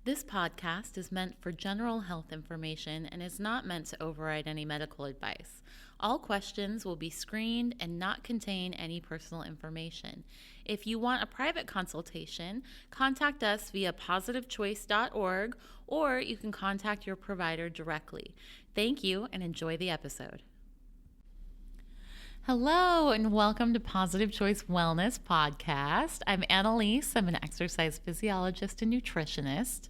This podcast is meant for general health information and is not meant to override any medical advice. All questions will be screened and not contain any personal information. If you want a private consultation, contact us via positivechoice.org or you can contact your provider directly. Thank you and enjoy the episode. Hello and welcome to Positive Choice Wellness Podcast. I'm Anneliese. I'm an exercise physiologist and nutritionist.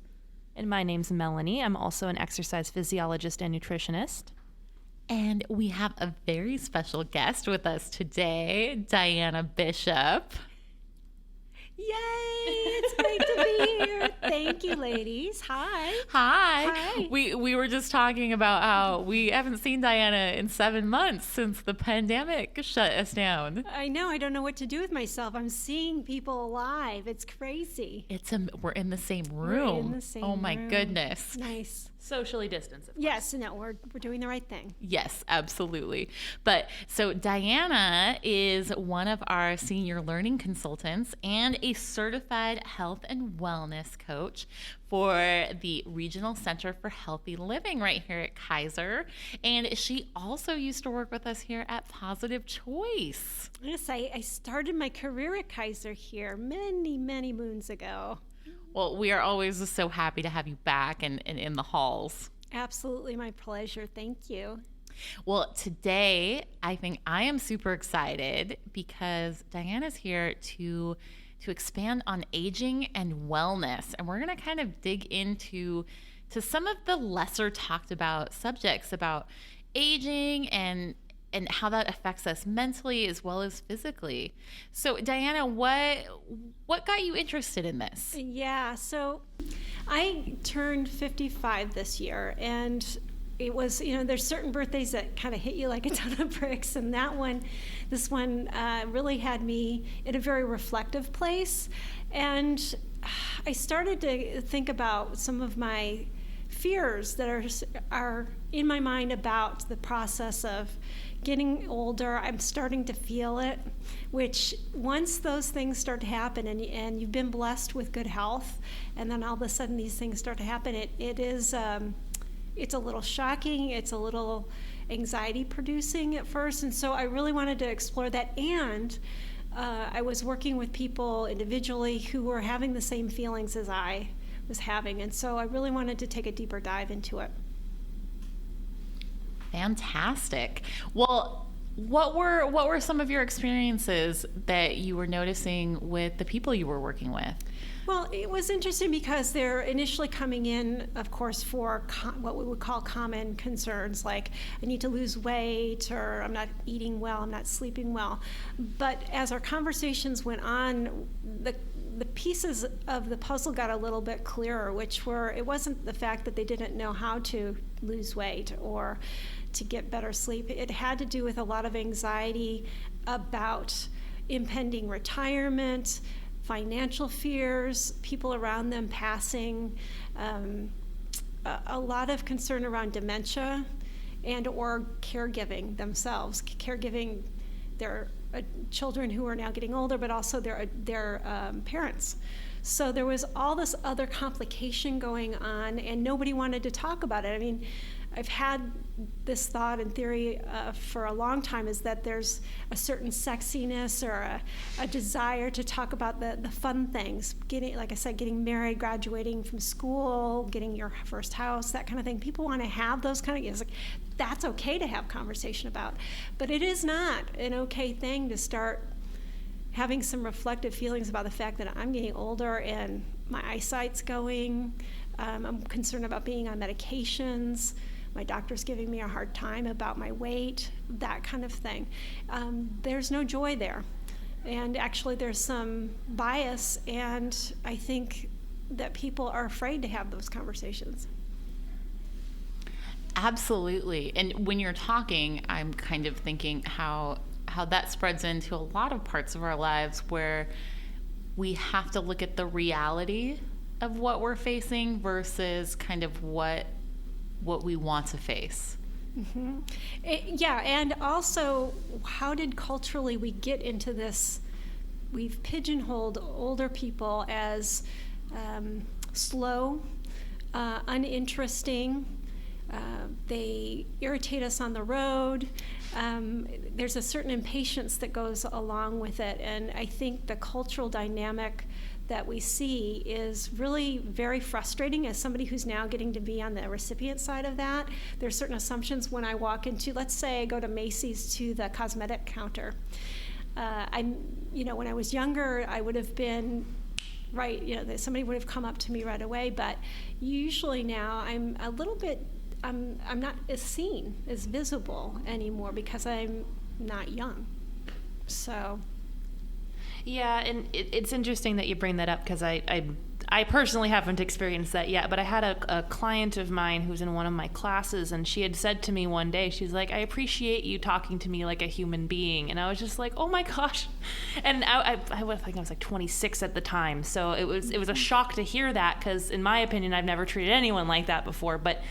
And my name's Melanie. I'm also an exercise physiologist and nutritionist. And we have a very special guest with us today, Diana Bishop. Yay! It's great to be here. Thank you, ladies. Hi. Hi. We were just talking about how we haven't seen Diana in 7 months since the pandemic shut us down. I know. I don't know what to do with myself. I'm seeing people alive. It's crazy. We're in the same room. We're in the same Oh my room. goodness. Nice. Socially distanced. Yes. No, we're doing the right thing. Yes, absolutely. But so Diana is one of our senior learning consultants and a certified health and wellness coach for the Regional Center for Healthy Living right here at Kaiser. And she also used to work with us here at Positive Choice. Yes, I started my career at Kaiser here many, many moons ago. Well, we are always just so happy to have you back and in the halls. Absolutely my pleasure. Thank you. Well, today I think I am super excited because Diana's here to expand on aging and wellness. And we're going to kind of dig into some of the lesser talked about subjects about aging and how that affects us mentally as well as physically. So Diana, what got you interested in this? Yeah, so I turned 55 this year, and it was, there's certain birthdays that kind of hit you like a ton of bricks, and this one really had me in a very reflective place. And I started to think about some of my fears that are in my mind about the process of getting older. I'm starting to feel it, which once those things start to happen and you've been blessed with good health, and then all of a sudden these things start to happen, it's a little shocking, it's a little anxiety producing at first. And so I really wanted to explore that. And I was working with people individually who were having the same feelings as I was having. And so I really wanted to take a deeper dive into it. Fantastic. Well, what were some of your experiences that you were noticing with the people you were working with? Well, it was interesting because they're initially coming in, of course, for what we would call common concerns, like I need to lose weight, or I'm not eating well, I'm not sleeping well. But as our conversations went on, the pieces of the puzzle got a little bit clearer, it wasn't the fact that they didn't know how to lose weight or to get better sleep. It had to do with a lot of anxiety about impending retirement, financial fears, people around them passing, a lot of concern around dementia and or caregiving themselves, caregiving their children who are now getting older, but also their parents. So there was all this other complication going on, and nobody wanted to talk about it. I mean, I've had this thought and theory for a long time, is that there's a certain sexiness or a desire to talk about the fun things, like I said, getting married, graduating from school, getting your first house, that kind of thing. People want to have those kind of, that's okay to have conversation about, but it is not an okay thing to start having some reflective feelings about the fact that I'm getting older and my eyesight's going. I'm concerned about being on medications. My doctor's giving me a hard time about my weight, that kind of thing. There's no joy there. And actually there's some bias, and I think that people are afraid to have those conversations. Absolutely. And when you're talking, I'm kind of thinking how that spreads into a lot of parts of our lives where we have to look at the reality of what we're facing versus kind of what we want to face. Mm-hmm. Yeah, and also, how did culturally we get into this? We've pigeonholed older people as slow, uninteresting. They irritate us on the road. There's a certain impatience that goes along with it, and I think the cultural dynamic that we see is really very frustrating as somebody who's now getting to be on the recipient side of that. There's certain assumptions when I walk into, let's say I go to Macy's to the cosmetic counter. When I was younger, I would have been right, that somebody would have come up to me right away, but usually now I'm a little bit, I'm not as seen, as visible anymore because I'm not young. So. Yeah, and it's interesting that you bring that up because I personally haven't experienced that yet, but I had a client of mine who's in one of my classes, and she had said to me one day, she's like, I appreciate you talking to me like a human being. And I was just like, oh my gosh. And I think I was like 26 at the time. So it was a shock to hear that because in my opinion, I've never treated anyone like that before, but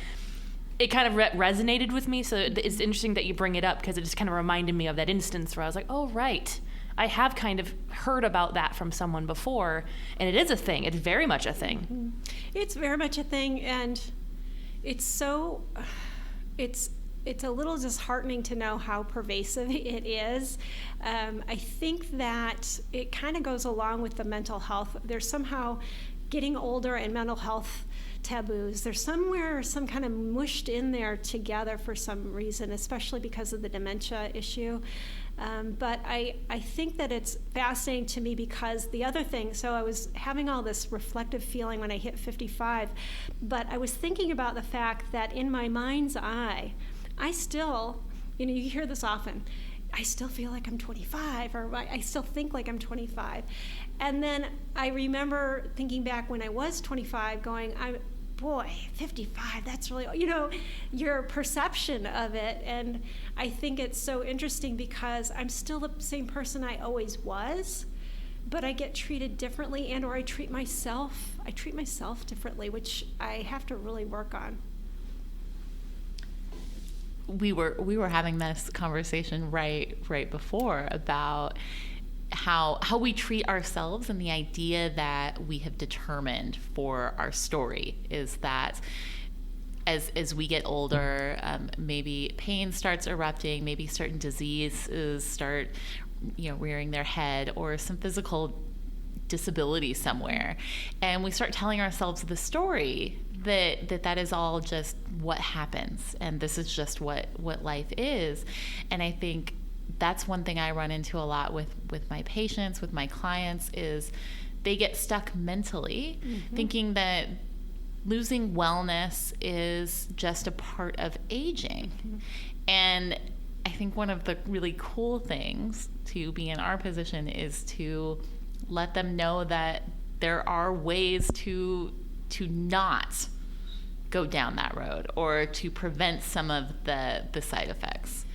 it kind of resonated with me. So it's interesting that you bring it up because it just kind of reminded me of that instance where I was like, oh, right. I have kind of heard about that from someone before, and it is a thing. It's very much a thing. Mm-hmm. It's very much a thing, and it's a little disheartening to know how pervasive it is. I think that it kind of goes along with the mental health. There's somehow getting older and mental health taboos. There's somewhere some kind of mushed in there together for some reason, especially because of the dementia issue. But I think that it's fascinating to me because the other thing, so I was having all this reflective feeling when I hit 55, but I was thinking about the fact that in my mind's eye, I still, you hear this often, I still feel like I'm 25, or I still think like I'm 25. And then I remember thinking back when I was 25 going, boy, 55, that's really, your perception of it. And I think it's so interesting because I'm still the same person I always was, but I get treated differently or I treat myself differently, which I have to really work on. We were having this conversation right before about how we treat ourselves, and the idea that we have determined for our story is that as we get older, maybe pain starts erupting, maybe certain diseases start rearing their head, or some physical disability somewhere, and we start telling ourselves the story that is all just what happens, and this is just what life is. And I think that's one thing I run into a lot with my patients, with my clients, is they get stuck mentally, mm-hmm. thinking that losing wellness is just a part of aging. Mm-hmm. And I think one of the really cool things to be in our position is to let them know that there are ways to not go down that road, or to prevent some of the side effects.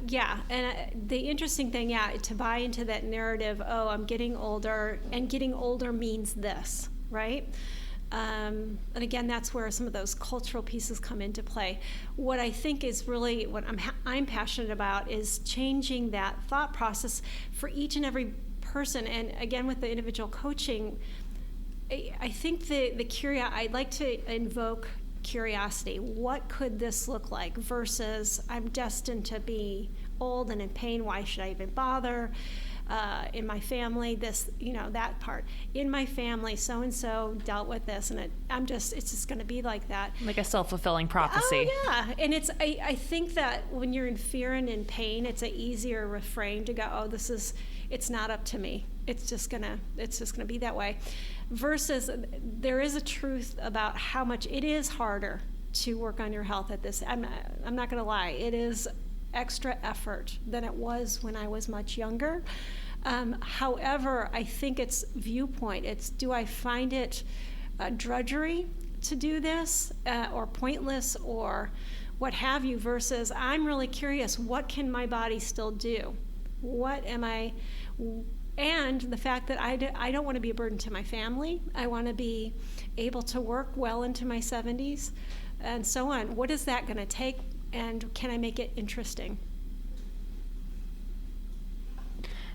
Yeah, and the interesting thing, to buy into that narrative, I'm getting older, and getting older means this, right? And again, that's where some of those cultural pieces come into play. What I think is really what I'm passionate about is changing that thought process for each and every person. And again, with the individual coaching, I think I'd like to invoke curiosity. What could this look like versus I'm destined to be old and in pain, why should I even bother? In my family, this, that part. In my family, so-and-so dealt with this, and it's just going to be like that. Like a self-fulfilling prophecy. Oh, yeah. And I think that when you're in fear and in pain, it's an easier refrain to go, it's not up to me. It's just gonna be that way. Versus there is a truth about how much it is harder to work on your health at this. I'm not gonna lie. It is extra effort than it was when I was much younger. However, I think it's viewpoint. Do I find it drudgery to do this, or pointless, or what have you, versus I'm really curious, what can my body still do? What am I... And the fact that I don't want to be a burden to my family. I want to be able to work well into my 70s and so on. What is that going to take, and can I make it interesting?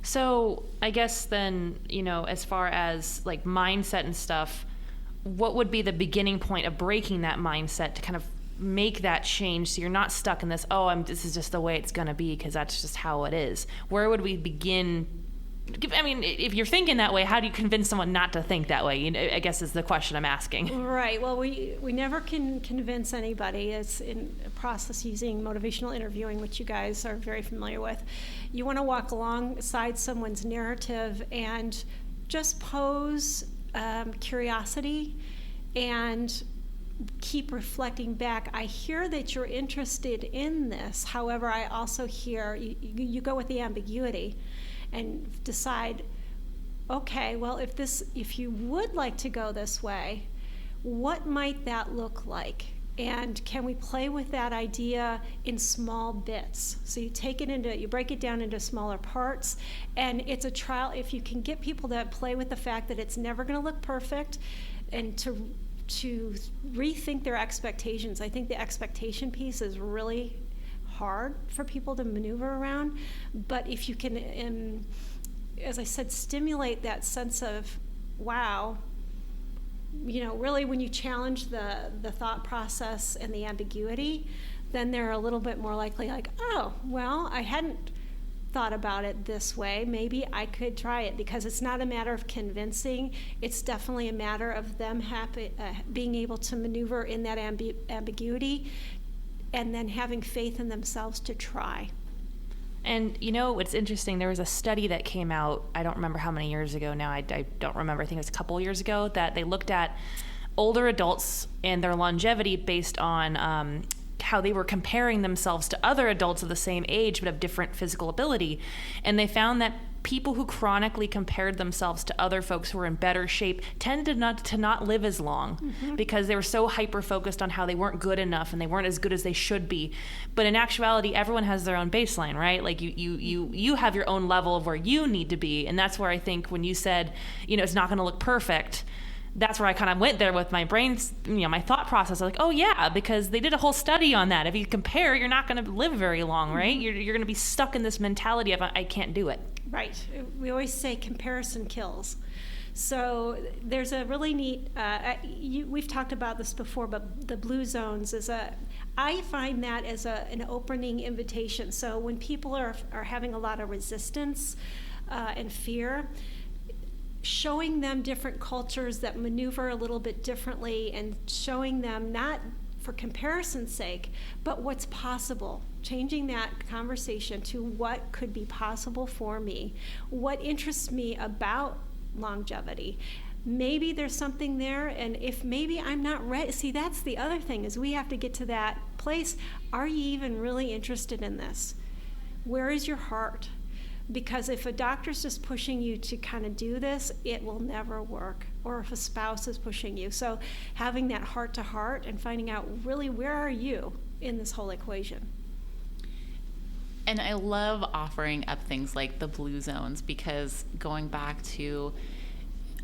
So I guess then, as far as like mindset and stuff, what would be the beginning point of breaking that mindset to kind of make that change so you're not stuck in this, this is just the way it's going to be because that's just how it is? Where would we begin? I mean, if you're thinking that way, how do you convince someone not to think that way? I guess is the question I'm asking. Right. Well, we never can convince anybody. It's in a process using motivational interviewing, which you guys are very familiar with. You want to walk alongside someone's narrative and just pose curiosity and keep reflecting back. I hear that you're interested in this. However, I also hear you go with the ambiguity and decide, okay, well, if you would like to go this way, what might that look like? And can we play with that idea in small bits? So you break it down into smaller parts, and it's a trial. If you can get people to play with the fact that it's never going to look perfect, and to rethink their expectations. I think the expectation piece is really hard for people to maneuver around, but if you can, as I said, stimulate that sense of, wow, really when you challenge the thought process and the ambiguity, then they're a little bit more likely like, oh, well, I hadn't thought about it this way. Maybe I could try it, because it's not a matter of convincing. It's definitely a matter of them being able to maneuver in that ambiguity and then having faith in themselves to try. And what's interesting, there was a study that came out, I don't remember how many years ago now, I don't remember, I think it was a couple years ago, that they looked at older adults and their longevity based on how they were comparing themselves to other adults of the same age but of different physical ability. And they found that people who chronically compared themselves to other folks who were in better shape tended to not live as long, because they were so hyper-focused on how they weren't good enough and they weren't as good as they should be. But in actuality, everyone has their own baseline, right? Like you have your own level of where you need to be. And that's where I think when you said, it's not going to look perfect, that's where I kind of went there with my brain, my thought process. I was like, oh yeah, because they did a whole study on that. If you compare, you're not going to live very long, right? You're going to be stuck in this mentality of, I can't do it. Right. We always say comparison kills. So there's a really neat, we've talked about this before, but the blue zones I find that as an opening invitation. So when people are having a lot of resistance and fear, showing them different cultures that maneuver a little bit differently, and showing them not for comparison's sake, but what's possible. Changing that conversation to what could be possible for me, what interests me about longevity. Maybe there's something there, and if maybe I'm not ready. See, that's the other thing, is we have to get to that place. Are you even really interested in this? Where is your heart? Because if a doctor's just pushing you to kind of do this, it will never work. Or if a spouse is pushing you. So having that heart to heart and finding out really, where are you in this whole equation? And I love offering up things like the blue zones, because going back to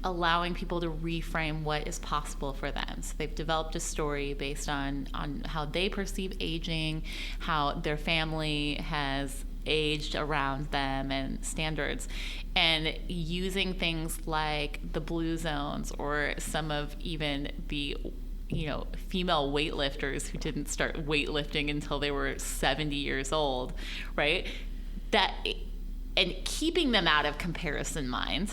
allowing people to reframe what is possible for them. So they've developed a story based on how they perceive aging, how their family has aged around them and standards, and using things like the blue zones, or some of even the female weightlifters who didn't start weightlifting until they were 70 years old, right? And keeping them out of comparison mind,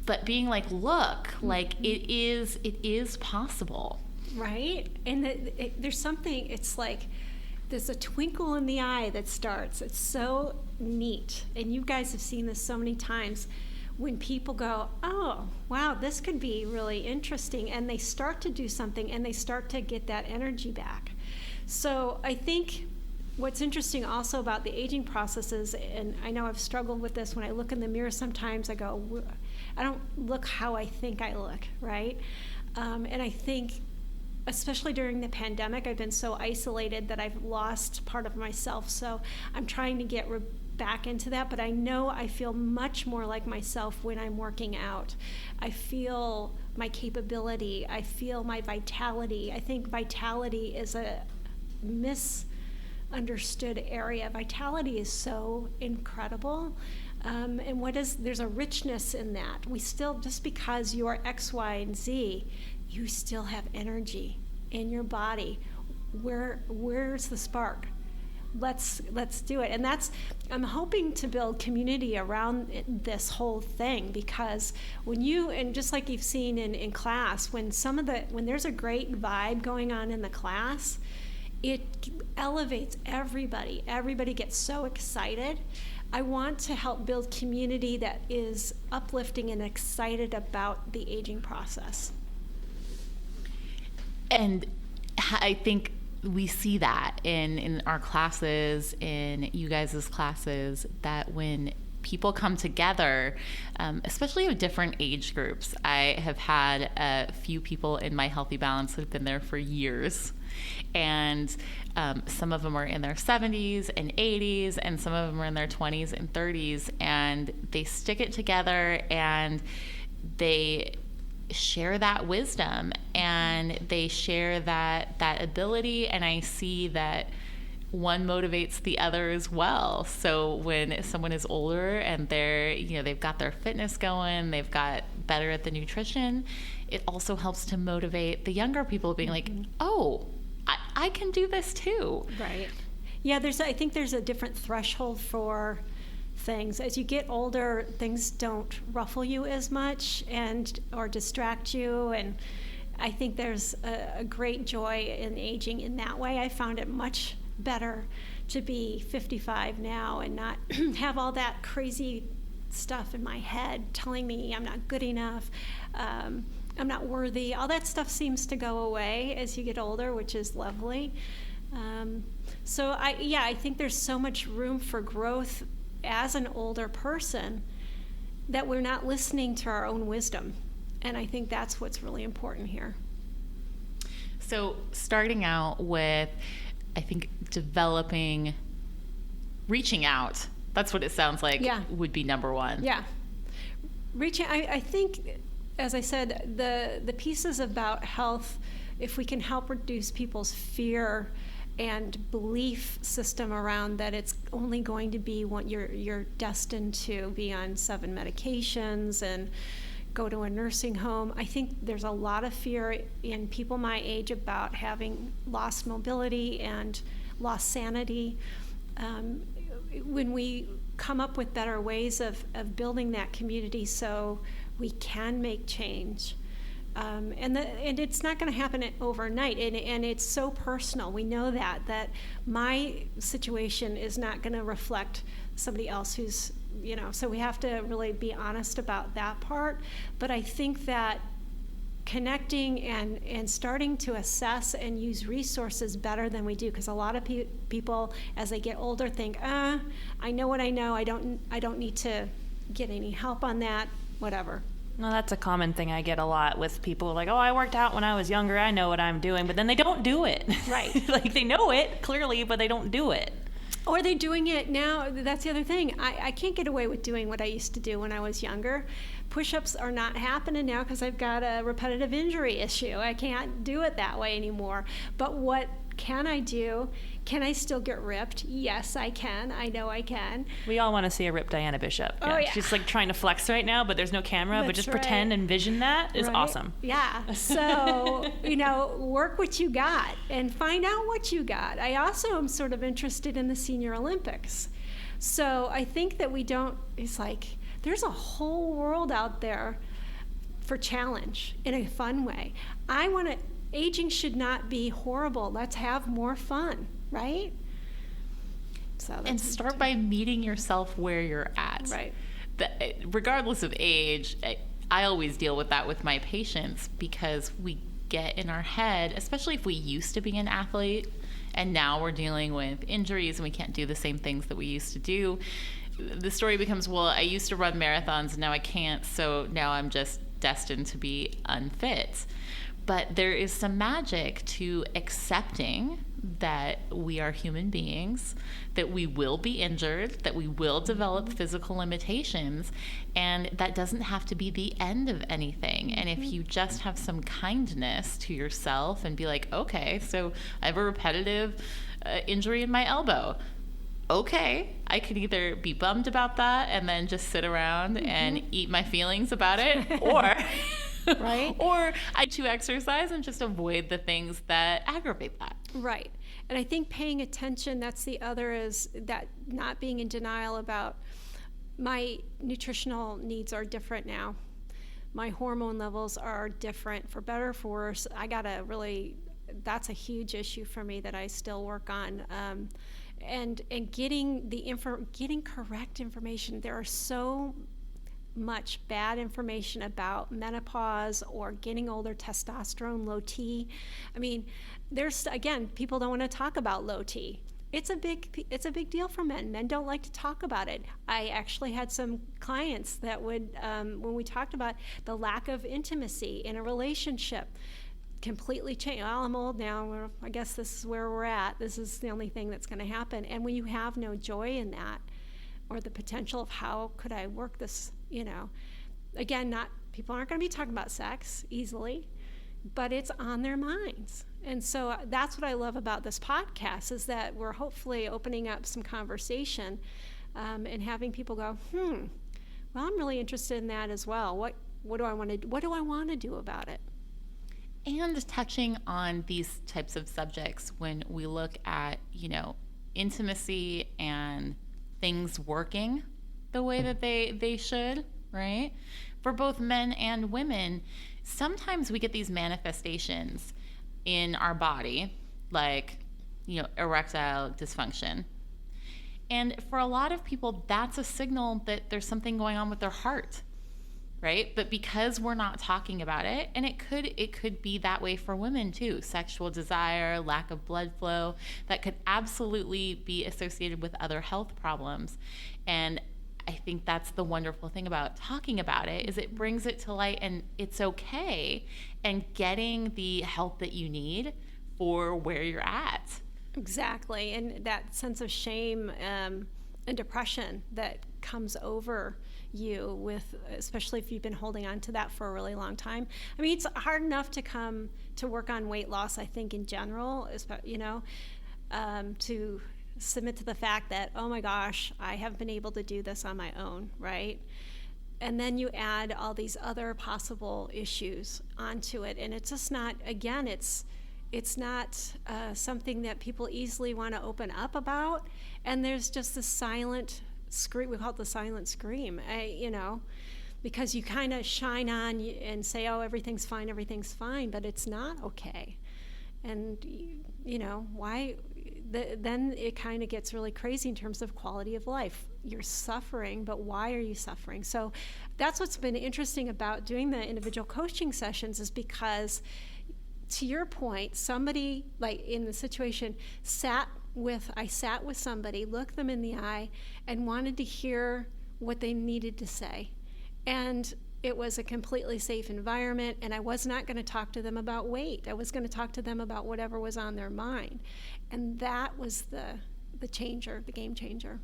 but being like, look, like it is possible, right? And there's something, it's like there's a twinkle in the eye that starts. It's so neat, and you guys have seen this so many times, when people go, oh, wow, this could be really interesting, and they start to do something, and they start to get that energy back. So I think what's interesting also about the aging processes, and I know I've struggled with this, when I look in the mirror sometimes I go, I don't look how I think I look, right? And I think, especially during the pandemic, I've been so isolated that I've lost part of myself. So I'm trying to get back into that, but I know I feel much more like myself when I'm working out. I feel my capability. I feel my vitality. I think vitality is a misunderstood area. Vitality is so incredible. And there's a richness in that. We still, just because you're X, Y, and Z, you still have energy in your body. Where's the spark? Let's do it. And I'm hoping to build community around this whole thing, because and just like you've seen in class, when there's a great vibe going on in the class, it elevates everybody. Everybody gets so excited. I want to help build community that is uplifting and excited about the aging process. And I think we see that in our classes, in you guys' classes, that when people come together, especially of different age groups. I have had a few people in my Healthy Balance that have been there for years. And some of them are in their 70s and 80s, and some of them are in their 20s and 30s. And they stick it together, and they share that wisdom, and they share that ability. And I see that one motivates the other as well. So when someone is older and they've got their fitness going, they've got better at the nutrition, it also helps to motivate the younger people, being like, oh, I can do this too. Right. Yeah, I think there's a different threshold for things. As you get older, things don't ruffle you as much or distract you, and I think there's a great joy in aging in that way. I found it much better to be 55 now and not have all that crazy stuff in my head telling me I'm not good enough, I'm not worthy. All that stuff seems to go away as you get older, which is lovely. So I think there's so much room for growth as an older person that we're not listening to our own wisdom. And I think that's what's really important here. So starting out with, I think, reaching out, that's what it sounds like, would be number one. Yeah. Reaching, I think, as I said, the pieces about health, if we can help reduce people's fear and belief system around that it's only going to be what you're destined to be on 7 medications and go to a nursing home. I think there's a lot of fear in people my age about having lost mobility and lost sanity. When we come up with better ways of building that community so we can make change, and it's not going to happen overnight, and it's so personal. We know that my situation is not going to reflect somebody else who's, so we have to really be honest about that part. But I think that connecting and starting to assess and use resources better than we do, because a lot of people as they get older think, I know what I know, I don't need to get any help on that, whatever. No, that's a common thing I get a lot with people like, oh, I worked out when I was younger, I know what I'm doing, but then they don't do it. Right. Like they know it clearly, but they don't do it. Or they're doing it now. That's the other thing. I can't get away with doing what I used to do when I was younger. Push-ups are not happening now because I've got a repetitive injury issue. I can't do it that way anymore. But what can I do? Can I still get ripped? Yes, I can. I know I can. We all want to see a ripped Diana Bishop. Oh, yeah. She's like trying to flex right now, but there's no camera. But just pretend and envision that is awesome. Yeah. So, work what you got and find out what you got. I also am sort of interested in the Senior Olympics. So I think that it's like there's a whole world out there for challenge in a fun way. Aging should not be horrible. Let's have more fun, right? And start by meeting yourself where you're at. Right. Regardless of age, I always deal with that with my patients, because we get in our head, especially if we used to be an athlete and now we're dealing with injuries and we can't do the same things that we used to do. The story becomes, well, I used to run marathons and now I can't, so now I'm just destined to be unfit. But there is some magic to accepting that we are human beings, that we will be injured, that we will develop physical limitations, and that doesn't have to be the end of anything. And if you just have some kindness to yourself and be like, okay, so I have a repetitive injury in my elbow. Okay, I could either be bummed about that and then just sit around and eat my feelings about it, or Right. Or I to exercise and just avoid the things that aggravate that. Right. And I think paying attention, that's the other, is that not being in denial about my nutritional needs are different now. My hormone levels are different, for better or for worse. That's a huge issue for me that I still work on. And getting getting correct information. There are so much bad information about menopause or getting older, testosterone, low T. I mean, people don't want to talk about low T. It's a big deal for men. Men don't like to talk about it. I actually had some clients that would, when we talked about the lack of intimacy in a relationship, completely change. Well, I'm old now. I guess this is where we're at. This is the only thing that's going to happen. And when you have no joy in that, or the potential of how could I work this, again, people aren't going to be talking about sex easily, but it's on their minds. And so that's what I love about this podcast, is that we're hopefully opening up some conversation and having people go, well, I'm really interested in that as well. What do I want to do about it? And touching on these types of subjects when we look at, intimacy and things working the way that they should, right? For both men and women, sometimes we get these manifestations in our body, like, erectile dysfunction. And for a lot of people, that's a signal that there's something going on with their heart, right? But because we're not talking about it, and it could be that way for women too, sexual desire, lack of blood flow, that could absolutely be associated with other health problems. And I think that's the wonderful thing about talking about it, is it brings it to light, and it's okay, and getting the help that you need for where you're at. Exactly. And that sense of shame and depression that comes over you with, especially if you've been holding on to that for a really long time. I mean, it's hard enough to come to work on weight loss, I think, in general, to submit to the fact that, oh my gosh, I haven't been able to do this on my own, right? And then you add all these other possible issues onto it, and it's just not, again, it's not something that people easily want to open up about. And there's just this silent scream. We call it the silent scream, because you kind of shine on and say, oh, everything's fine, but it's not okay. And, why? Then it kind of gets really crazy in terms of quality of life. You're suffering, but why are you suffering? So that's what's been interesting about doing the individual coaching sessions, is because, to your point, somebody, like in the situation, I sat with somebody, looked them in the eye, and wanted to hear what they needed to say. And it was a completely safe environment, and I was not going to talk to them about weight. I was going to talk to them about whatever was on their mind. And that was the changer, the game changer.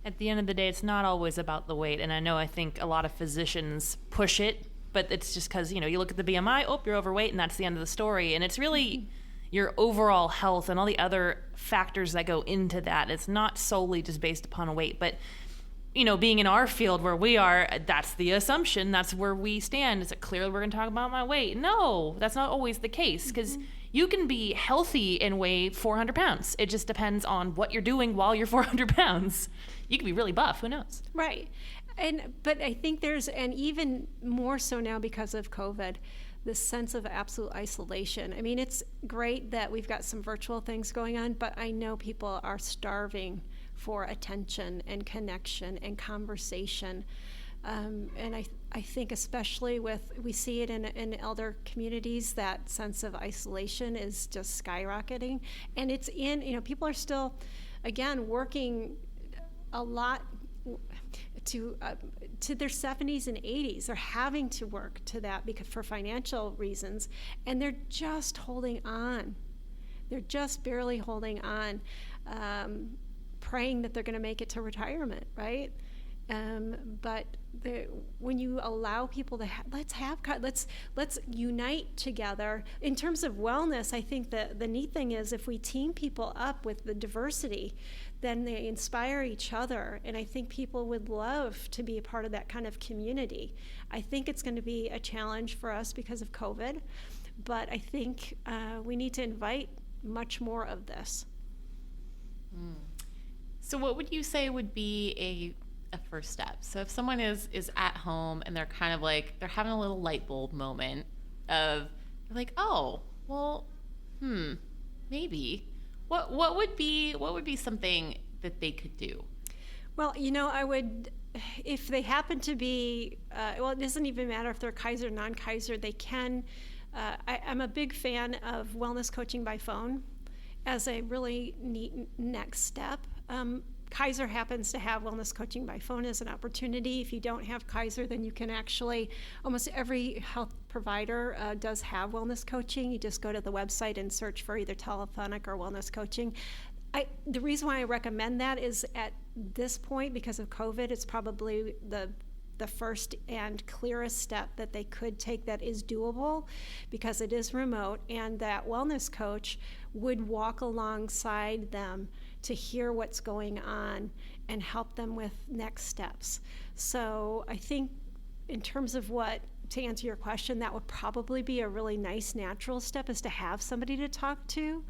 At the end of the day, it's not always about the weight. And I think a lot of physicians push it, but it's just because, you look at the BMI, oh, you're overweight, and that's the end of the story. And it's really your overall health and all the other factors that go into that. It's not solely just based upon weight, but being in our field where we are, that's the assumption. That's where we stand. Is it clear we're going to talk about my weight? No, that's not always the case, because you can be healthy and weigh 400 pounds. It just depends on what you're doing while you're 400 pounds. You can be really buff. Who knows? Right. But I think and even more so now because of COVID, this sense of absolute isolation. I mean, it's great that we've got some virtual things going on, but I know people are starving for attention and connection and conversation. And I think especially we see it in elder communities, that sense of isolation is just skyrocketing. And it's people are still, again, working a lot to their 70s and 80s. They're having to work to that for financial reasons, and they're just holding on. They're just barely holding on, praying that they're going to make it to retirement, right? But when you allow people to let's unite together in terms of wellness. I think that the neat thing is if we team people up with the diversity, then they inspire each other, and I think people would love to be a part of that kind of community. I think it's going to be a challenge for us because of COVID, but I think we need to invite much more of this. So what would you say would be a first step? So if someone is at home and they're kind of like, they're having a little light bulb moment of like, oh, well, maybe. What would be something that they could do? Well, I would, if they happen to be, well, it doesn't even matter if they're Kaiser, non-Kaiser, they can, I'm a big fan of wellness coaching by phone as a really neat next step. Kaiser happens to have wellness coaching by phone as an opportunity. If you don't have Kaiser, then you can actually, almost every health provider does have wellness coaching. You just go to the website and search for either telephonic or wellness coaching. The reason why I recommend that is at this point, because of COVID, it's probably the first and clearest step that they could take that is doable because it is remote, and that wellness coach would walk alongside them to hear what's going on and help them with next steps. So I think in terms of to answer your question, that would probably be a really nice natural step, is to have somebody to talk to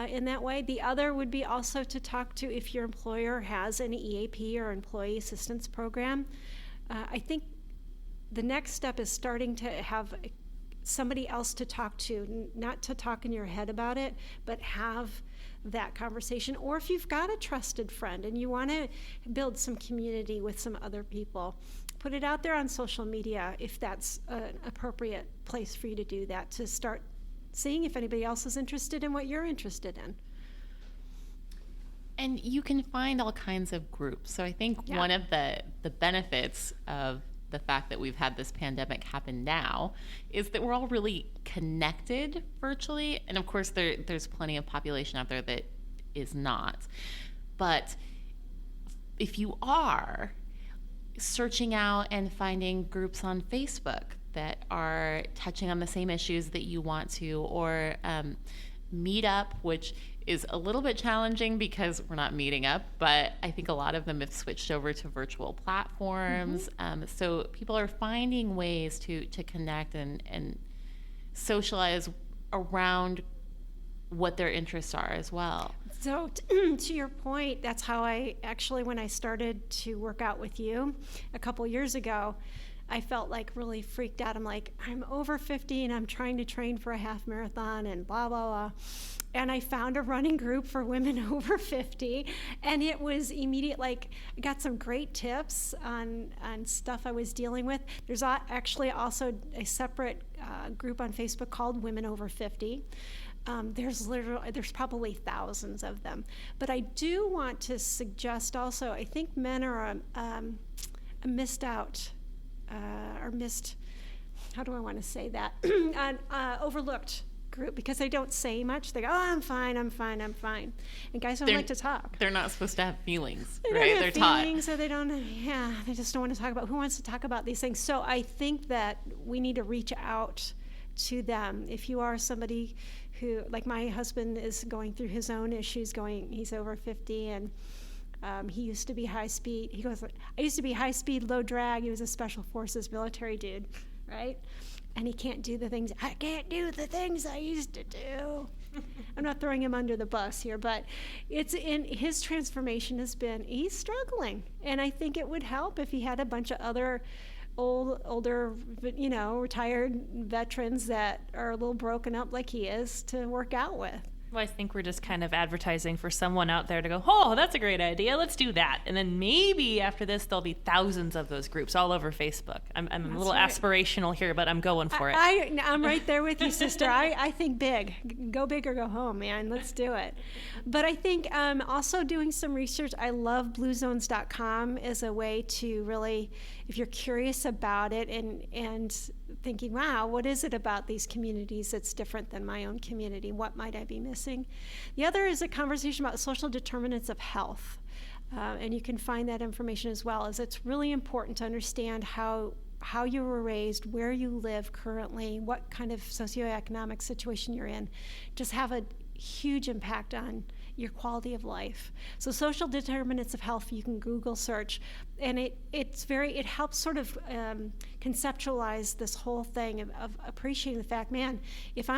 in that way. The other would be also to talk to if your employer has an EAP or employee assistance program. I think the next step is starting to have somebody else to talk to, not to talk in your head about it, but have that conversation. Or if you've got a trusted friend and you want to build some community with some other people, put it out there on social media if that's an appropriate place for you to do that, to start seeing if anybody else is interested in what you're interested in. And you can find all kinds of groups. So I think one of the benefits of the fact that we've had this pandemic happen now is that we're all really connected virtually. And of course, there's plenty of population out there that is not. But if you are searching out and finding groups on Facebook that are touching on the same issues that you want to, or Meetup, which is a little bit challenging because we're not meeting up, but I think a lot of them have switched over to virtual platforms. So people are finding ways to connect and socialize around what their interests are as well. So to your point, that's how I actually, when I started to work out with you a couple years ago, I felt like really freaked out. I'm like, I'm over 50 and I'm trying to train for a half marathon and blah, blah, blah. And I found a running group for women over 50, and it was immediate. Like, I got some great tips on stuff I was dealing with. There's actually also a separate group on Facebook called Women Over 50. There's probably thousands of them. But I do want to suggest also, I think men are overlooked group because they don't say much. They go, oh, I'm fine. And guys don't like to talk. They're not supposed to have feelings, right? They're feelings, or they just don't want to talk about. Who wants to talk about these things? So I think that we need to reach out to them. If you are somebody who, like my husband is going through his own issues, he's over 50, and he used to be high speed. He goes, I used to be high speed, low drag. He was a special forces military dude, right? And he can't do the things. I can't do the things I used to do. I'm not throwing him under the bus here, but his transformation has been, he's struggling. And I think it would help if he had a bunch of other older, retired veterans that are a little broken up like he is to work out with. Well, I think we're just kind of advertising for someone out there to go, oh, that's a great idea. Let's do that. And then maybe after this, there'll be thousands of those groups all over Facebook. I'm a little aspirational here, but I'm going for it. I'm right there with you, sister. I think big. Go big or go home, man. Let's do it. But I think also doing some research. I love bluezones.com as a way to really, if you're curious about it and thinking, wow, what is it about these communities that's different than my own community? What might I be missing? The other is a conversation about social determinants of health. And you can find that information as well. As it's really important to understand how you were raised, where you live currently, what kind of socioeconomic situation you're in, just have a huge impact on your quality of life. So social determinants of health, you can Google search, and it helps sort of conceptualize this whole thing of appreciating the fact, man, if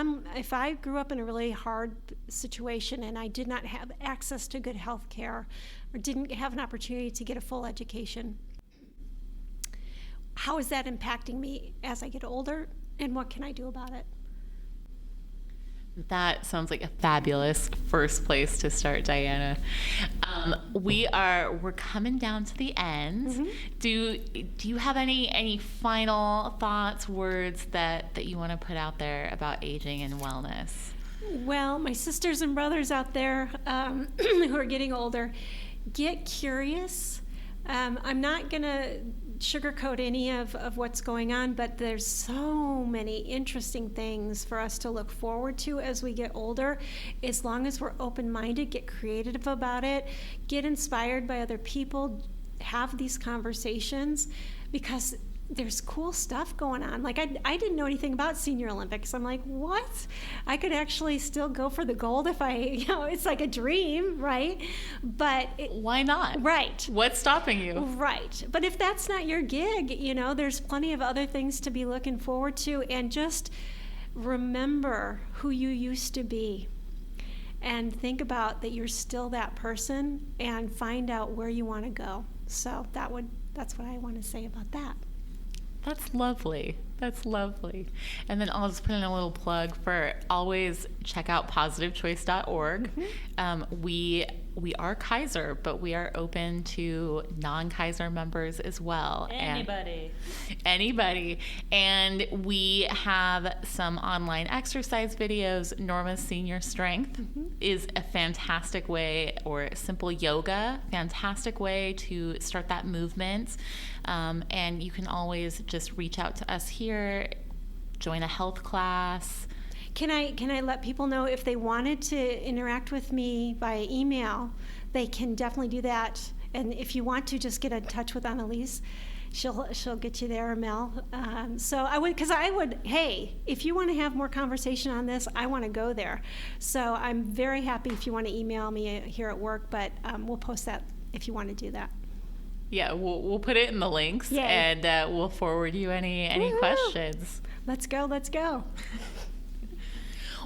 I grew up in a really hard situation and I did not have access to good health care or didn't have an opportunity to get a full education, how is that impacting me as I get older, and what can I do about it? That sounds like a fabulous first place to start, Diana. We're coming down to the end. Mm-hmm. Do you have any final thoughts, words that you want to put out there about aging and wellness? Well, my sisters and brothers out there who are getting older, get curious. I'm not going to sugarcoat any of what's going on, but there's so many interesting things for us to look forward to as we get older. As long as we're open-minded, get creative about it, get inspired by other people, have these conversations, because there's cool stuff going on. Like I didn't know anything about Senior Olympics. I'm like, what? I could actually still go for the gold if it's like a dream, right? But why not? Right. What's stopping you? Right. But if that's not your gig, there's plenty of other things to be looking forward to, and just remember who you used to be. And think about that you're still that person, and find out where you want to go. So that's what I want to say about that. That's lovely. That's lovely. And then I'll just put in a little plug for always check out positivechoice.org. Mm-hmm. We are Kaiser, but we are open to non-Kaiser members as well. Anybody. And we have some online exercise videos. Norma's Senior Strength is a fantastic way, or simple yoga, fantastic way to start that movement. And you can always just reach out to us here, join a health class. Can I let people know, if they wanted to interact with me via email, they can definitely do that. And if you want to, just get in touch with Anneliese. She'll get you there, Mel. So I would, hey, if you want to have more conversation on this, I want to go there. So I'm very happy if you want to email me here at work, but we'll post that if you want to do that. Yeah, we'll put it in the links. Yay. And we'll forward you any questions. Let's go.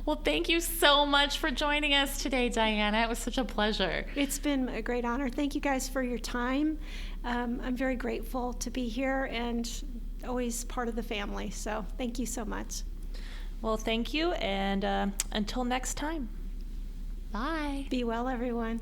Well, thank you so much for joining us today, Diana. It was such a pleasure. It's been a great honor. Thank you guys for your time. I'm very grateful to be here and always part of the family. So thank you so much. Well, thank you. And until next time. Bye. Be well, everyone.